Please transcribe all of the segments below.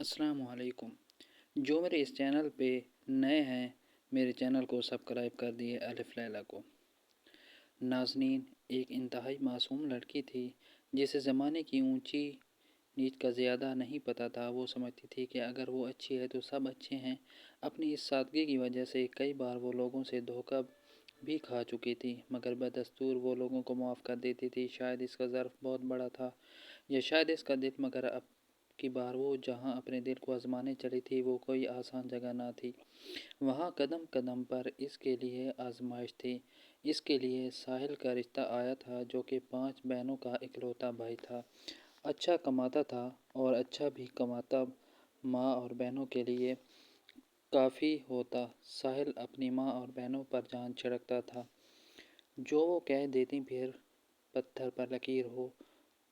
السلام علیکم۔ جو میرے اس چینل پہ نئے ہیں میرے چینل کو سبسکرائب کر دیے الف لیلا کو۔ ناظرین، ایک انتہائی معصوم لڑکی تھی جسے زمانے کی اونچی نیچ کا زیادہ نہیں پتہ تھا۔ وہ سمجھتی تھی کہ اگر وہ اچھی ہے تو سب اچھے ہیں۔ اپنی اس سادگی کی وجہ سے کئی بار وہ لوگوں سے دھوکہ بھی کھا چکی تھی، مگر بدستور وہ لوگوں کو معاف کر دیتی تھی۔ شاید اس کا ظرف بہت بڑا تھا یا شاید اس کا دل، مگر اب کی بار وہ جہاں اپنے دل کو آزمانے چلی تھی وہ کوئی آسان جگہ نہ تھی۔ وہاں قدم قدم پر اس کے لیے آزمائش تھی۔ اس کے لیے ساحل کا رشتہ آیا تھا جو کہ 5 بہنوں کا اکلوتا بھائی تھا۔ اچھا کماتا تھا اور اچھا بھی کماتا، ماں اور بہنوں کے لیے کافی ہوتا۔ ساحل اپنی ماں اور بہنوں پر جان چھڑکتا تھا۔ جو وہ کہہ دیتی پھر پتھر پر لکیر ہو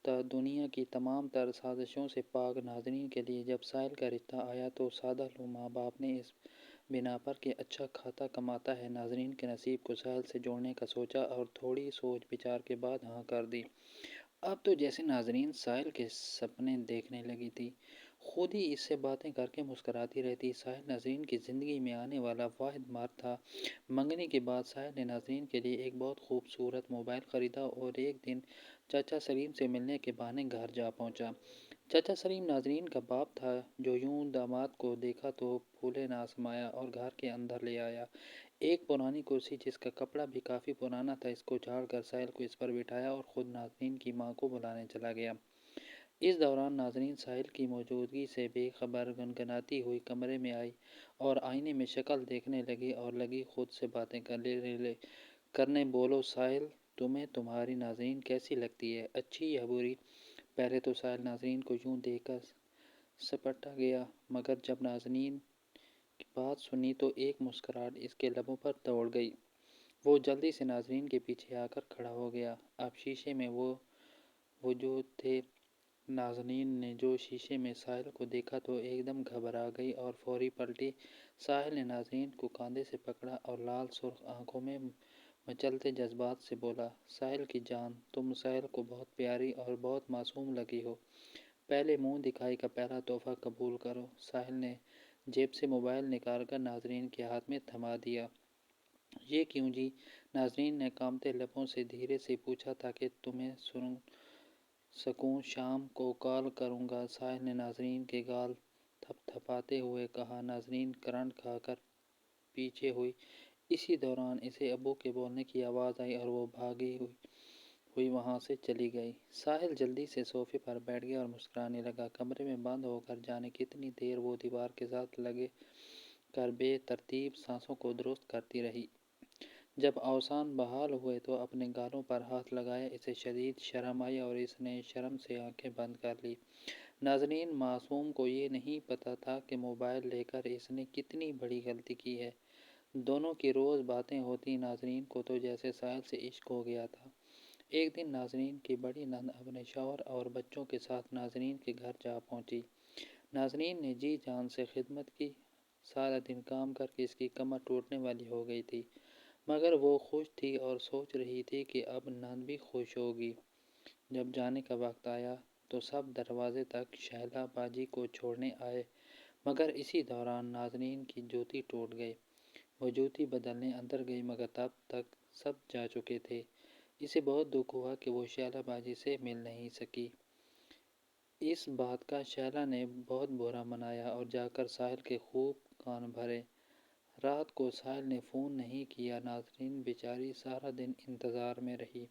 تا دنیا کی تمام تر سازشوں سے پاک۔ ناظرین کے لیے جب ساحل کا رشتہ آیا تو سادہ لوح ماں باپ نے اس بنا پر کہ اچھا کھاتا کماتا ہے، ناظرین کے نصیب کو ساحل سے جوڑنے کا سوچا اور تھوڑی سوچ بچار کے بعد ہاں کر دی۔ اب تو جیسے ناظرین ساحل کے سپنے دیکھنے لگی تھی، خود ہی اس سے باتیں کر کے مسکراتی رہتی۔ ساحل ناظرین کی زندگی میں آنے والا واحد مرد تھا۔ منگنی کے بعد ساحل نے ناظرین کے لیے ایک بہت خوبصورت موبائل خریدا اور ایک دن چاچا سلیم سے ملنے کے بہانے گھر جا پہنچا۔ چاچا سلیم ناظرین کا باپ تھا جو یوں داماد کو دیکھا تو پھولے نہ سمایا اور گھر کے اندر لے آیا۔ ایک پرانی کرسی جس کا کپڑا بھی کافی پرانا تھا، اس کو جھاڑ کر ساحل کو اس پر بٹھایا اور خود ناظرین کی ماں کو بلانے چلا گیا۔ اس دوران ناظرین ساحل کی موجودگی سے بے خبر گنگناتی ہوئی کمرے میں آئی اور آئینے میں شکل دیکھنے لگی اور لگی خود سے باتیں کرنے۔ بولو ساحل، تمہیں تمہاری ناظرین کیسی لگتی ہے، اچھی یا بری؟ پہلے تو ساحل ناظرین کو یوں دیکھ کر سپٹا گیا، مگر جب ناظرین کی بات سنی تو ایک مسکراہٹ اس کے لبوں پر دوڑ گئی۔ وہ جلدی سے ناظرین کے پیچھے آ کر کھڑا ہو گیا۔ اب شیشے میں وہ وجود تھے۔ ناظرین نے جو شیشے میں ساحل کو دیکھا تو ایک دم گھبرا گئی اور فوری پلٹی۔ ساحل نے ناظرین کو کاندھے سے پکڑا اور لال سرخ آنکھوں میں مچلتے جذبات سے بولا، ساحل کی جان، تم ساحل کو بہت پیاری اور بہت معصوم لگی ہو۔ پہلے منہ دکھائی کا پہلا تحفہ قبول کرو۔ ساحل نے جیب سے موبائل نکال کر ناظرین کے ہاتھ میں تھما دیا۔ یہ کیوں جی؟ ناظرین نے کانپتے لبوں سے دھیرے سے پوچھا تاکہ تمہیں سن سکوں، شام کو کال کروں گا، ساحل نے ناظرین کے گال تھپ تھپاتے ہوئے کہا۔ ناظرین کرنٹ کھا کر پیچھے ہوئی۔ اسی دوران اسے ابو کے بولنے کی آواز آئی اور وہ بھاگی ہوئی وہاں سے چلی گئی۔ ساحل جلدی سے صوفے پر بیٹھ گیا اور مسکرانے لگا۔ کمرے میں بند ہو کر جانے کتنی دیر وہ دیوار کے ساتھ لگے کر بے ترتیب سانسوں کو درست کرتی رہی۔ جب اوزان بحال ہوئے تو اپنے گالوں پر ہاتھ لگایا۔ اسے شدید شرم آئی اور اس نے شرم سے آنکھیں بند کر لیں۔ ناظرین معصوم کو یہ نہیں پتہ تھا کہ موبائل لے کر اس نے کتنی بڑی غلطی کی ہے۔ دونوں کی روز باتیں ہوتی۔ ناظرین کو تو جیسے ساحل سے عشق ہو گیا تھا۔ ایک دن ناظرین کی بڑی نند اپنے شوہر اور بچوں کے ساتھ ناظرین کے گھر جا پہنچی۔ ناظرین نے جی جان سے خدمت کی۔ سارا دن کام کر کے اس کی کمر ٹوٹنے والی ہو گئی تھی، مگر وہ خوش تھی اور سوچ رہی تھی کہ اب نند بھی خوش ہوگی۔ جب جانے کا وقت آیا تو سب دروازے تک شہلا باجی کو چھوڑنے آئے، مگر اسی دوران ناظرین کی جوتی ٹوٹ گئی۔ وہ جوتی بدلنے اندر گئی مگر تب تک سب جا چکے تھے۔ اسے بہت دکھ ہوا کہ وہ شہلا باجی سے مل نہیں سکی۔ اس بات کا شہلا نے بہت برا منایا اور جا کر ساحل کے خوب کان بھرے۔ رات کو ساحل نے فون نہیں کیا۔ ناظرین بیچاری سارا دن انتظار میں رہی۔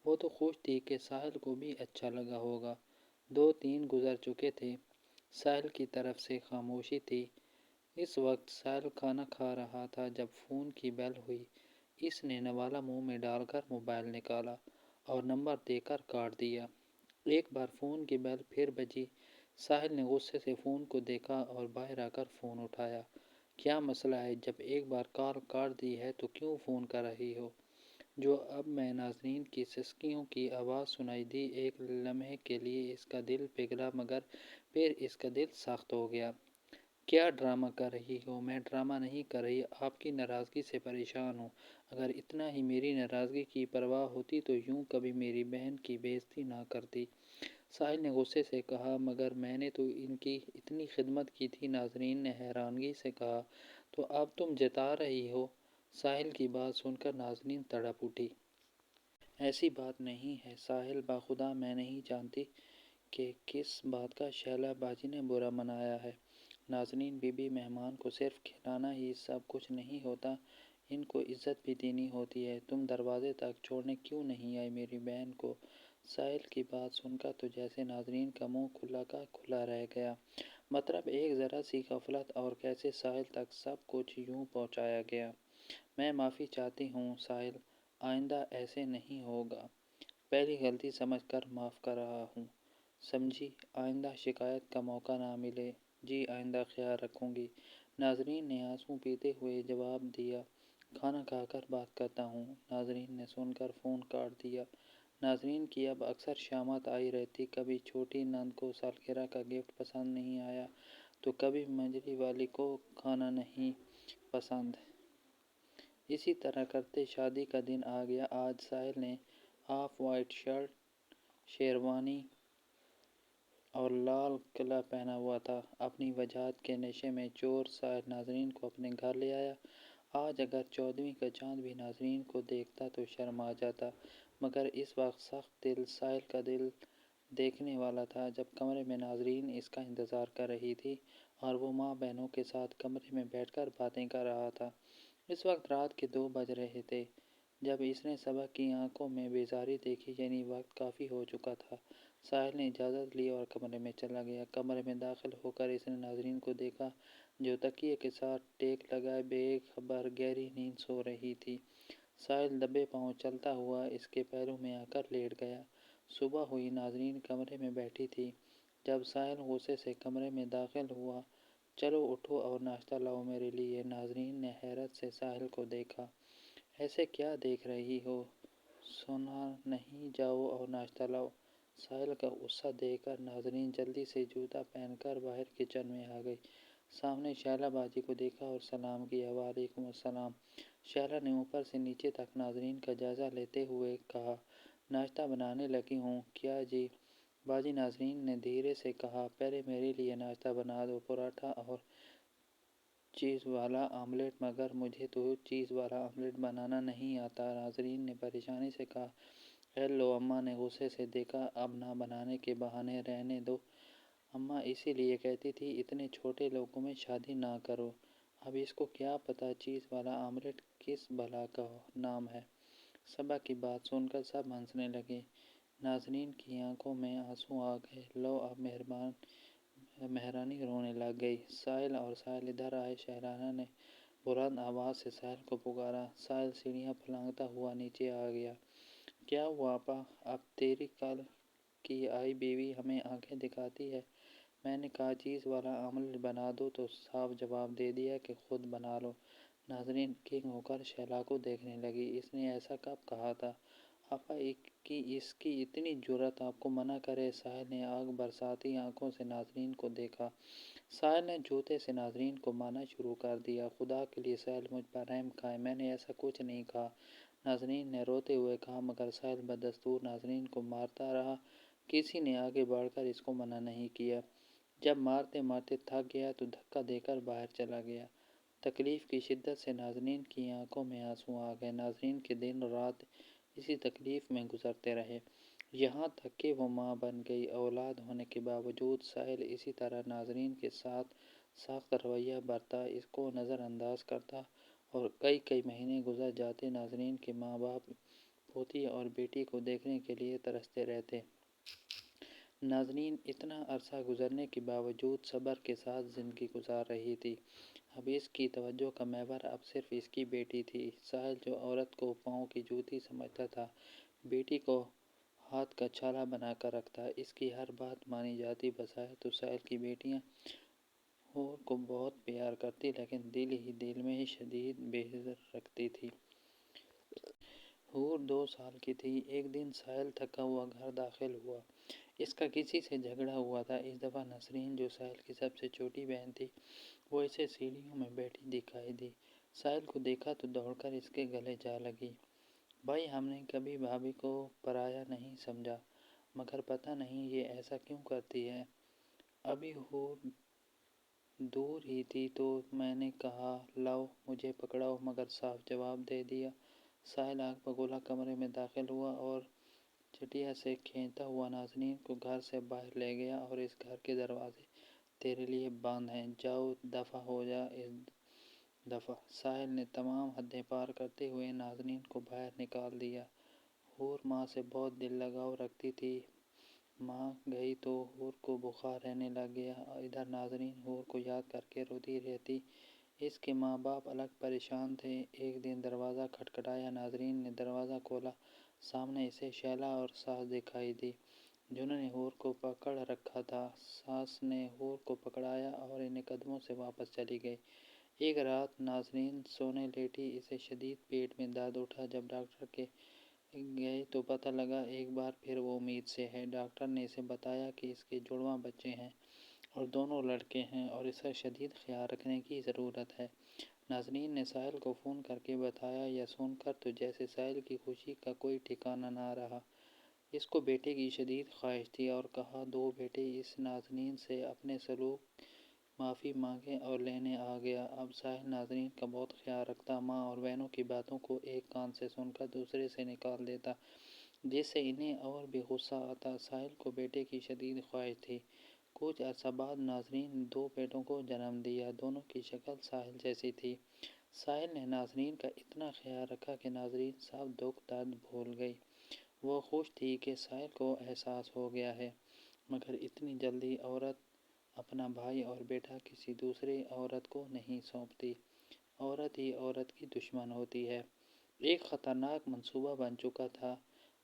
وہ تو خوش تھی کہ ساحل کو بھی اچھا لگا ہوگا۔ 2 دن گزر چکے تھے، ساحل کی طرف سے خاموشی تھی۔ اس وقت ساحل کھانا کھا رہا تھا جب فون کی بیل ہوئی۔ اس نے نوالہ منہ میں ڈال کر موبائل نکالا اور نمبر دیکھ کر کاٹ دیا۔ ایک بار فون کی بیل پھر بجی۔ ساحل نے غصے سے فون کو دیکھا اور باہر آ کر فون اٹھایا۔ کیا مسئلہ ہے؟ جب ایک بار کال کاٹ دی ہے تو کیوں فون کر رہی ہو؟ جو اب میں ناظرین کی سسکیوں کی آواز سنائی دی۔ ایک لمحے کے لیے اس کا دل پگھلا مگر پھر اس کا دل سخت ہو گیا۔ کیا ڈرامہ کر رہی ہو؟ میں ڈرامہ نہیں کر رہی، آپ کی ناراضگی سے پریشان ہوں۔ اگر اتنا ہی میری ناراضگی کی پرواہ ہوتی تو یوں کبھی میری بہن کی بے عزتی نہ کرتی۔ ساحل نے غصے سے کہا، مگر میں نے تو ان کی اتنی خدمت کی تھی۔ ناظرین نے حیرانگی سے کہا، تو اب تم جتا رہی ہو؟ ساحل کی بات سن کر ناظرین تڑپ اٹھی۔ ایسی بات نہیں ہے ساحل، بخدا میں نہیں جانتی کہ کس بات کا شیلا باجی نے برا منایا ہے۔ ناظرین، بی بی مہمان کو صرف کھلانا ہی سب کچھ نہیں ہوتا، ان کو عزت بھی دینی ہوتی ہے۔ تم دروازے تک چھوڑنے کیوں نہیں آئی میری بہن کو؟ ساحل کی بات سن کر تو جیسے ناظرین کا منہ کھلا کا کھلا رہ گیا۔ مطلب ایک ذرا سی غفلت اور کیسے ساحل تک سب کچھ یوں پہنچایا گیا۔ میں معافی چاہتی ہوں ساحل، آئندہ ایسے نہیں ہوگا۔ پہلی غلطی سمجھ کر معاف کر رہا ہوں، سمجھی؟ آئندہ شکایت کا موقع نہ ملے۔ جی، آئندہ خیال رکھوں گی۔ ناظرین نے آنسو پیتے ہوئے جواب دیا، کھانا کھا کر بات کرتا ہوں۔ ناظرین نے سن کر فون کاٹ دیا۔ ناظرین کی اب اکثر شامات آئی رہتی، کبھی چھوٹی نند کو سالگرہ کا گفٹ پسند نہیں آیا تو کبھی منجلی والی کو کھانا نہیں پسند۔ اسی طرح کرتے شادی کا دن آ گیا۔ آج ساحل نے آف وائٹ شرٹ، شیروانی اور لال قلعہ پہنا ہوا تھا۔ اپنی وجاہت کے نشے میں چور ساحل ناظرین کو اپنے گھر لے آیا۔ آج اگر 14ویں کا چاند بھی ناظرین کو دیکھتا تو شرم آ جاتا، مگر اس وقت سخت دل ساحل کا دل دیکھنے والا تھا۔ جب کمرے میں ناظرین اس کا انتظار کر رہی تھی اور وہ ماں بہنوں کے ساتھ کمرے میں بیٹھ کر باتیں کر رہا تھا۔ اس وقت رات کے 2 بج رہے تھے۔ جب اس نے صبح کی آنکھوں میں بیزاری دیکھی، یعنی وقت کافی ہو چکا تھا، ساحل نے اجازت لی اور کمرے میں چلا گیا۔ کمرے میں داخل ہو کر اس نے ناظرین کو دیکھا جو تکیے کے ساتھ ٹیک لگائے بے خبر گہری نیند سو رہی تھی۔ ساحل دبے پاؤں چلتا ہوا اس کے پیروں میں آ کر لیٹ گیا۔ صبح ہوئی، ناظرین کمرے میں بیٹھی تھی۔ جب ساحل غصے سے کمرے میں داخل ہوا، چلو اٹھو اور ناشتہ لاؤ میرے لیے۔ ناظرین نے حیرت سے ساحل کو دیکھا۔ ایسے کیا دیکھ رہی ہو؟ سنا نہیں، جاؤ اور ناشتہ لاؤ۔ ساحل کا غصہ دیکھ کر ناظرین جلدی سے جوتا پہن کر باہر کچن میں آ گئی۔ سامنے شیلا باجی کو دیکھا اور سلام کیا۔ وعلیکم السلام۔ شیلا نے اوپر سے نیچے تک ناظرین کا جائزہ لیتے ہوئے کہا، ناشتہ بنانے لگی ہوں کیا جی؟ باجی، ناظرین نے دھیرے سے کہا، پہلے میرے لیے ناشتہ بنا دو، پراٹھا اور چیز والا آملیٹ۔ مگر مجھے تو چیز والا آملیٹ بنانا نہیں آتا۔ ناظرین نے پریشانی سے کہا، ہیلو، اماں نے غصے سے دیکھا، اب نہ بنانے کے بہانے رہنے دو۔ اماں اسی لیے کہتی تھی اتنے چھوٹے لوگوں میں شادی نہ کرو۔ اب اس کو کیا پتہ چیز والا آملیٹ کس بلا کا نام ہے۔ صبح کی بات سن کر سب ہنسنے لگے۔ ناظرین کی آنکھوں میں آنسو آ گئے۔ لو اب مہرانی رونے لگ گئی۔ ساحل اور ساحل ادھر آئے۔ شہرانہ نے بلند آواز سے ساحل کو پکارا۔ ساحل سیڑھیاں پھلانگتا ہوا نیچے آ گیا۔ کیا ہوا آپا؟ اب تیری کل کی آئی بیوی ہمیں آنکھیں دکھاتی ہے۔ میں نے کہا چیز والا آملیٹ بنا دو تو صاف جواب دے دیا کہ خود بنا لو۔ ناظرین کنگ ہو کر شیلا کو دیکھنے لگی۔ اس نے ایسا کب کہا تھا؟ آپا اس کی اتنی جرأت آپ کو منع کرے؟ ساحل نے آگ برساتی آنکھوں سے ناظرین کو دیکھا۔ ساحل نے جوتے سے ناظرین کو مارنا شروع کر دیا۔ خدا کے لیے ساحل مجھ پر رحم کھائے، میں نے ایسا کچھ نہیں کہا، ناظرین نے روتے ہوئے کہا، مگر ساحل بدستور ناظرین کو مارتا رہا۔ کسی نے آگے بڑھ کر اس کو منع نہیں کیا۔ جب مارتے مارتے تھک گیا تو دھکا دے کر باہر چلا گیا۔ تکلیف کی شدت سے ناظرین کی آنکھوں میں آنسو آ گئے۔ ناظرین کے دن رات اسی تکلیف میں گزرتے رہے، یہاں تک کہ وہ ماں بن گئی۔ اولاد ہونے کے باوجود ساحل اسی طرح ناظرین کے ساتھ سخت رویہ برتا، اس کو نظر انداز کرتا اور کئی مہینے گزر جاتے۔ ناظرین کے ماں باپ پوتی اور بیٹی کو دیکھنے کے لیے ترستے رہتے۔ ناظرین اتنا عرصہ گزرنے کے باوجود صبر کے ساتھ زندگی گزار رہی تھی۔ اب اس کی توجہ کا محور اب صرف اس کی بیٹی تھی۔ ساحل جو عورت کو پاؤں کی جوتی سمجھتا تھا، بیٹی کو ہاتھ کا چھالا بنا کر رکھتا۔ اس کی ہر بات مانی جاتی۔ بظاہر تو ساحل کی بیٹیاں حور کو بہت پیار کرتی، لیکن دل ہی دل میں شدید بغض رکھتی تھی۔ حور 2 سال کی تھی۔ ایک دن ساحل تھکا ہوا گھر داخل ہوا۔ اس کا کسی سے جھگڑا ہوا تھا۔ اس دفعہ نسرین جو ساحل کی سب سے چھوٹی بہن تھی، وہ اسے سیڑھیوں میں بیٹھی دکھائی دی۔ ساحل کو دیکھا تو دوڑ کر اس کے گلے جا لگی۔ بھائی، ہم نے کبھی بھابھی کو پرایا نہیں سمجھا، مگر پتہ نہیں یہ ایسا کیوں کرتی ہے۔ ابھی وہ دور ہی تھی تو میں نے کہا لاؤ مجھے پکڑاؤ، مگر صاف جواب دے دیا۔ ساحل آگ بگولا کمرے میں داخل ہوا اور چٹیا سے کھینچتا ہوا نازنین کو گھر سے باہر لے گیا اور اس گھر کے دروازے تیرے لیے بند ہیں، جاؤ دفع ہو جا اس دفعہ۔ ساحل نے تمام حدیں پار کرتے ہوئے نازنین کو باہر نکال دیا۔ حور ماں سے بہت دل لگاؤ رکھتی تھی۔ ماں گئی تو حور کو بخار رہنے لگ گیا۔ ادھر نازنین حور کو یاد کر کے روتی رہتی۔ اس کے ماں باپ الگ پریشان تھے۔ ایک دن دروازہ کھٹکھٹایا، نازنین نے دروازہ کھولا۔ سامنے اسے شیلا اور ساس دکھائی دی، جنہوں نے حور کو پکڑ رکھا تھا۔ ساس نے حور کو پکڑایا اور انہیں قدموں سے واپس چلی گئی۔ ایک رات نازنین سونے لیٹی، اسے شدید پیٹ میں درد اٹھا۔ جب ڈاکٹر کے گئے تو پتہ لگا ایک بار پھر وہ امید سے ہے۔ ڈاکٹر نے اسے بتایا کہ اس کے جڑواں بچے ہیں اور دونوں لڑکے ہیں اور اس کا شدید خیال رکھنے کی ضرورت ہے۔ نازنین نے ساحل کو فون کر کے بتایا۔ یہ سن کر تو جیسے ساحل کی خوشی کا کوئی ٹھکانہ نہ رہا۔ اس کو بیٹے کی شدید خواہش تھی اور کہا دو بیٹے اس نازنین سے اپنے سلوک معافی مانگے اور لینے آ گیا۔ اب ساحل نازنین کا بہت خیال رکھتا، ماں اور بہنوں کی باتوں کو ایک کان سے سن کر دوسرے سے نکال دیتا، جس سے انہیں اور بھی غصہ آتا۔ ساحل کو بیٹے کی شدید خواہش تھی۔ کچھ عرصہ بعد نازنین نے دو بیٹوں کو جنم دیا۔ دونوں کی شکل ساحل جیسی تھی۔ ساحل نے نازنین کا اتنا خیال رکھا کہ نازنین سب دکھ درد بھول گئی۔ وہ خوش تھی کہ ساحل کو احساس ہو گیا ہے، مگر اتنی جلدی عورت اپنا بھائی اور بیٹا کسی دوسری عورت کو نہیں سونپتی۔ عورت ہی عورت کی دشمن ہوتی ہے۔ ایک خطرناک منصوبہ بن چکا تھا،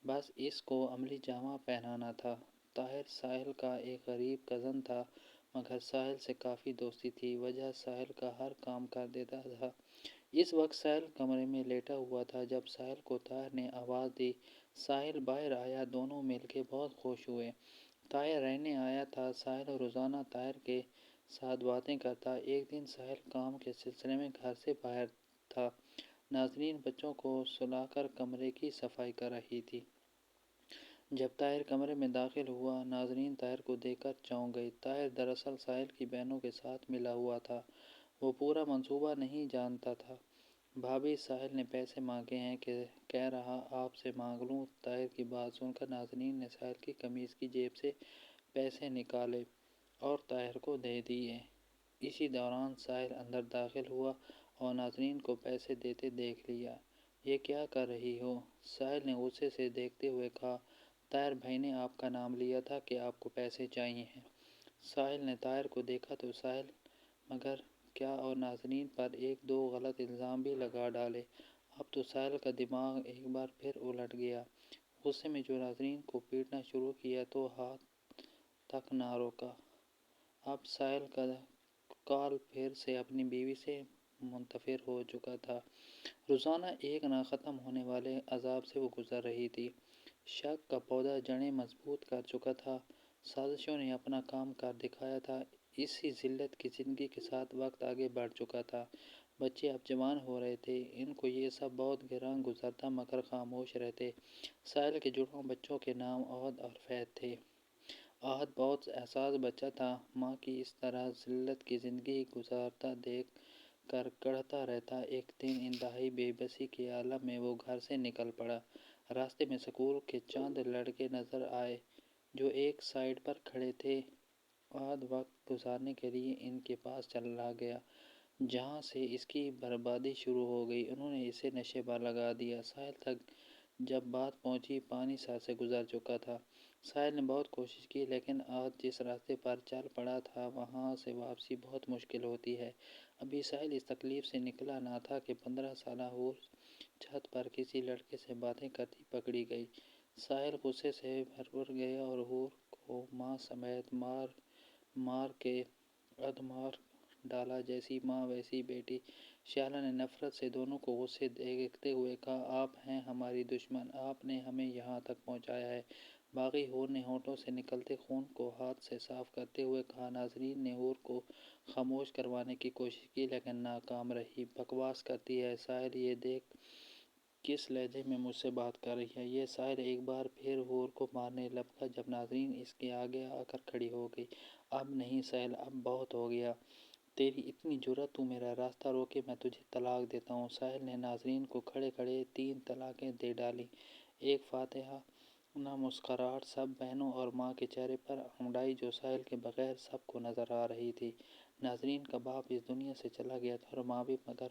بس اس کو عملی جامہ پہنانا تھا۔ طاہر ساحل کا ایک غریب کزن تھا، مگر ساحل سے کافی دوستی تھی۔ وجہ ساحل کا ہر کام کر دیتا تھا۔ اس وقت ساحل کمرے میں لیٹا ہوا تھا جب ساحل کو طاہر نے آواز دی۔ ساحل باہر آیا، دونوں مل کے بہت خوش ہوئے۔ طاہر رہنے آیا تھا۔ ساحل روزانہ طاہر کے ساتھ باتیں کرتا۔ ایک دن ساحل کام کے سلسلے میں گھر سے باہر تھا۔ نازنین بچوں کو سلا کر کمرے کی صفائی کر رہی تھی۔ جب طاہر کمرے میں داخل ہوا، نازنین طاہر کو دیکھ کر چونک گئی۔ طاہر دراصل ساحل کی بہنوں کے ساتھ ملا ہوا تھا۔ وہ پورا منصوبہ نہیں جانتا تھا۔ بھابھی ساحل نے پیسے مانگے ہیں، کہہ رہا آپ سے مانگ لوں۔ طاہر کی بات سن کر نازنین نے ساحل کی قمیض کی جیب سے پیسے نکالے اور طاہر کو دے دیے۔ اسی دوران ساحل اندر داخل ہوا اور نازنین کو پیسے دیتے دیکھ لیا۔ یہ کیا کر رہی ہو؟ ساحل نے غصے سے دیکھتے ہوئے کہا۔ طاہر بھائی نے آپ کا نام لیا تھا کہ آپ کو پیسے چاہیے ہیں۔ ساحل نے طاہر کو دیکھا تو ساحل مگر کیا اور نازنین پر ایک دو غلط الزام بھی لگا ڈالے۔ اب تو ساحل کا دماغ ایک بار پھر الٹ گیا۔ غصے میں جو نازنین کو پیٹنا شروع کیا تو ہاتھ تک نہ روکا۔ اب ساحل کا کال پھر سے اپنی بیوی سے منتفر ہو چکا تھا۔ روزانہ ایک نہ ختم ہونے والے عذاب سے وہ گزر رہی تھی۔ شک کا پودا جڑیں مضبوط کر چکا تھا۔ سازشوں نے اپنا کام کر دکھایا تھا۔ اسی ذلت کی زندگی کے ساتھ وقت آگے بڑھ چکا تھا۔ بچے اب جوان ہو رہے تھے۔ ان کو یہ سب بہت گراں گزرتا مگر خاموش رہتے۔ ساحل کے جڑواں بچوں کے نام احد اور فہد تھے۔ احد بہت حساس بچہ تھا۔ ماں کی اس طرح ذلت کی زندگی گزارتا دیکھ کر کڑھتا رہتا۔ ایک دن انتہائی بے بسی کے عالم میں وہ گھر سے نکل پڑا۔ راستے میں اسکول کے چند لڑکے نظر آئے جو ایک سائیڈ پر کھڑے تھے۔ احد وقت گزارنے کے لیے ان کے پاس چلا گیا، جہاں سے اس کی بربادی شروع ہو گئی۔ انہوں نے اسے نشے پر لگا دیا۔ ساحل تک جب بات پہنچی، پانی سر سے گزر چکا تھا۔ ساحل نے بہت کوشش کی، لیکن احد جس راستے پر چل پڑا تھا وہاں سے واپسی بہت مشکل ہوتی ہے۔ ابھی ساحل اس تکلیف سے نکلا نہ تھا کہ 15 سالہ حور چھت پر کسی لڑکے سے باتیں کرتی پکڑی گئی۔ ساحل غصے سے بھر گیا اور حور کو ماں سمیت مار مار کے ادمار ڈالا۔ جیسی ماں ویسی بیٹی۔ شیلا نے نفرت سے دونوں کو غصے دیکھتے ہوئے کہا آپ ہیں ہماری دشمن، آپ نے ہمیں یہاں تک پہنچایا ہے۔ باغی حور نے ہونٹوں سے نکلتے خون کو ہاتھ سے صاف کرتے ہوئے کہا۔ نازنین نے حور کو خاموش کروانے کی کوشش کی لیکن ناکام رہی۔ بکواس کرتی ہے۔ ساحل یہ دیکھ کس لہجے میں مجھ سے بات کر رہی ہے؟ یہ ساحل ایک بار پھر حور کو مارنے لپکا جب نازنین اس کے آگے آ کر کھڑی ہو گئی۔ اب نہیں ساحل، اب بہت ہو گیا۔ تیری اتنی جرأت، تو میرا راستہ روکے، میں تجھے طلاق دیتا ہوں۔ ساحل نے نازنین کو کھڑے کھڑے 3 طلاقیں دے ڈالیں۔ ایک فاتحانہ مسکراہٹ سب بہنوں اور ماں کے چہرے پر امڈائی جو ساحل کے بغیر سب کو نظر آ رہی تھی۔ نازنین کا باپ اس دنیا سے چلا گیا تھا اور ماں بھی، مگر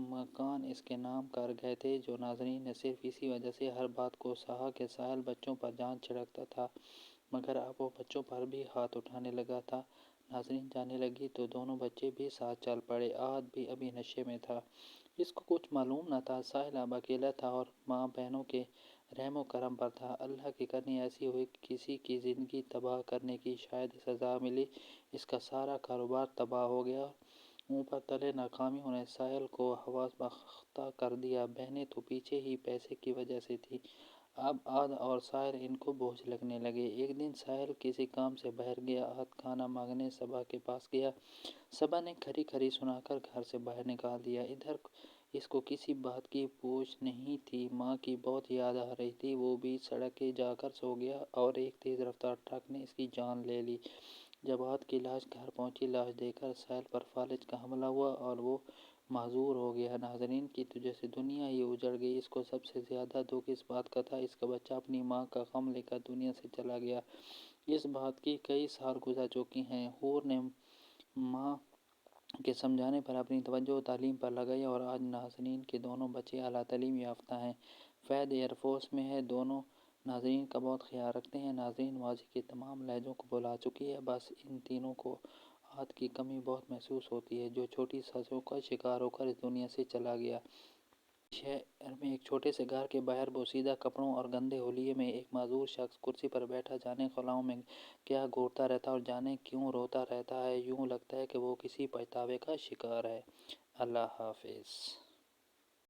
مکان اس کے نام کر گئے تھے جو نازنین نے صرف اسی وجہ سے ہر بات کو سہا کہ ساحل بچوں پر جان چھڑکتا تھا، مگر اب وہ بچوں پر بھی ہاتھ اٹھانے لگا تھا۔ نازنین جانے لگی تو دونوں بچے بھی ساتھ چل پڑے۔ عاد بھی ابھی نشے میں تھا، اس کو کچھ معلوم نہ تھا۔ ساحل اب اکیلا تھا اور ماں بہنوں کے رحم و کرم پر تھا۔ اللہ کی کرنی ایسی ہوئی کہ کسی کی زندگی تباہ کرنے کی شاید سزا ملی۔ اس کا سارا کاروبار تباہ ہو گیا اور اوپر تلے ناکامیوں نے ساحل کو حواس باختہ کر دیا۔ بہنیں تو پیچھے ہی پیسے کی وجہ سے تھیں، اب عاد اور ساحل ان کو بوجھ لگنے لگے۔ ایک دن ساحل کسی کام سے باہر گیا۔ عاد کھانا مانگنے صبا کے پاس گیا۔ صبا نے کھری کھری سنا کر گھر سے باہر نکال دیا۔ ادھر اس کو کسی بات کی پوچھ نہیں تھی۔ ماں کی بہت یاد آ رہی تھی۔ وہ بیچ سڑک کے جا کر سو گیا اور ایک تیز رفتار ٹرک نے اس کی جان لے لی۔ جب عاد کی لاش گھر پہنچی، لاش دیکھ کر ساحل پر فالج کا حملہ ہوا اور وہ معذور ہو گیا۔ نازنین کی وجہ سے دنیا ہی اجڑ گئی۔ اس کو سب سے زیادہ دکھ اس بات کا تھا اس کا بچہ اپنی ماں کا غم لے کر دنیا سے چلا گیا۔ اس بات کے کئی سال گزر چکے ہیں۔ حور نے ماں کے سمجھانے پر اپنی توجہ تعلیم پر لگائی اور آج نازنین کے دونوں بچے اعلیٰ تعلیم یافتہ ہیں۔ فہد ایئر فورس میں ہے۔ دونوں نازنین کا بہت خیال رکھتے ہیں۔ نازنین ماضی کے تمام لہجوں کو بھلا چکی ہے، بس ان تینوں کو عاد کی کمی بہت محسوس ہوتی ہے جو چھوٹی سازشوں کا شکار ہو کر اس دنیا سے چلا گیا۔ شہر میں ایک چھوٹے سے گھر کے باہر بوسیدہ کپڑوں اور گندے حلیے میں ایک معذور شخص کرسی پر بیٹھا جانے خلاؤں میں کیا گھورتا رہتا ہے اور جانے کیوں روتا رہتا ہے۔ یوں لگتا ہے کہ وہ کسی پچھتاوے کا شکار ہے۔ اللہ حافظ۔